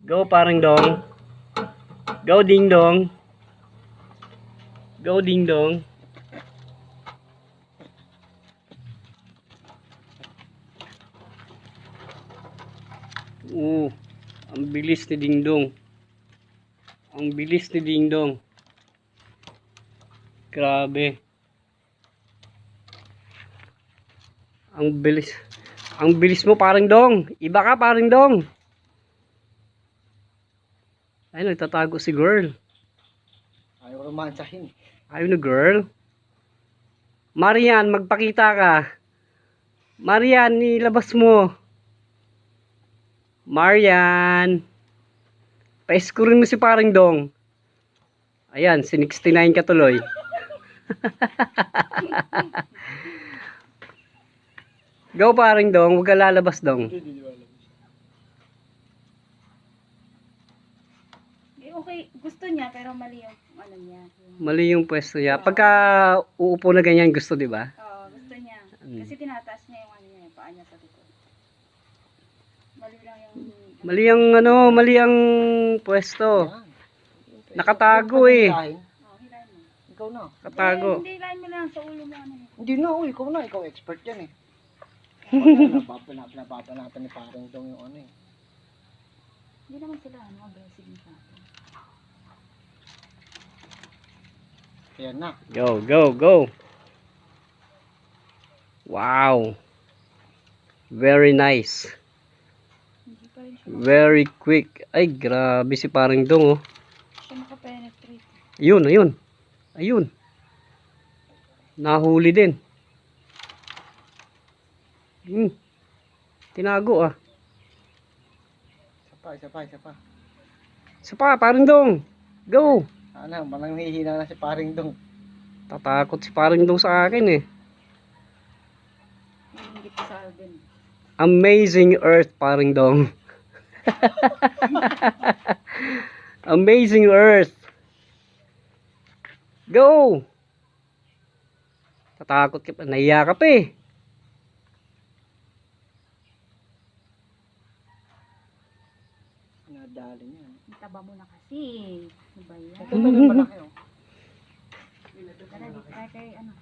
Go parang dong. Go ding dong. Go ding dong. Ang bilis ni Ding Dong. Ang bilis ni Ding Dong. Grabe. Ang bilis. Ang bilis mo parang dong. Iba ka parang dong. Ay, nagtatago si girl. Ayaw romansahin. Ayaw na girl. Marian, magpakita ka. Marian, nilabas mo. Marian. Pa-eskurin mo si parang dong. Ayan, si 69 ka tuloy. Go parang dong, huwag ka lalabas dong. Okay, gusto niya pero mali yung ano niya. Mali yung pwesto niya. Pagka uupo na ganyan, gusto, di ba? Oo, gusto niya. Kasi tinataas niya yung ano niya, yung paa niya sa likod. Mali lang yung... Mali ang ano, mali ang pwesto. Nakatago eh. Oh, hilahin mo. Ikaw na. Nakatago. Hindi, hilahin mo lang sa ulo mo. Ano. Hindi na, ikaw na. Ikaw expert yan eh. Napapanatan ni parang dong yung ano eh. Hindi naman sila aggressive sa atin. Ayan na. Go, go, go. Wow. Very nice. Hindi pa rin siya, Very quick. Ay, grabe si parang dong oh. siya makapenetrate. Ayun, ayun. Ayun. Nahuli din. Tinago ah. Isa pa. Isa pa, parang dong. Go. Ano, malang hihina na si paring dong. Tatakot si parang dong sa akin eh. Hindi pa sa Alvin. Amazing Earth parang dong. Amazing Earth. Go. Tatakot ka pa. Nahiya ka pa eh. Nadali niya. Taba mo na kasi. Ano ba yan? Ito ba yung malaki oh? Tara, try kay ano.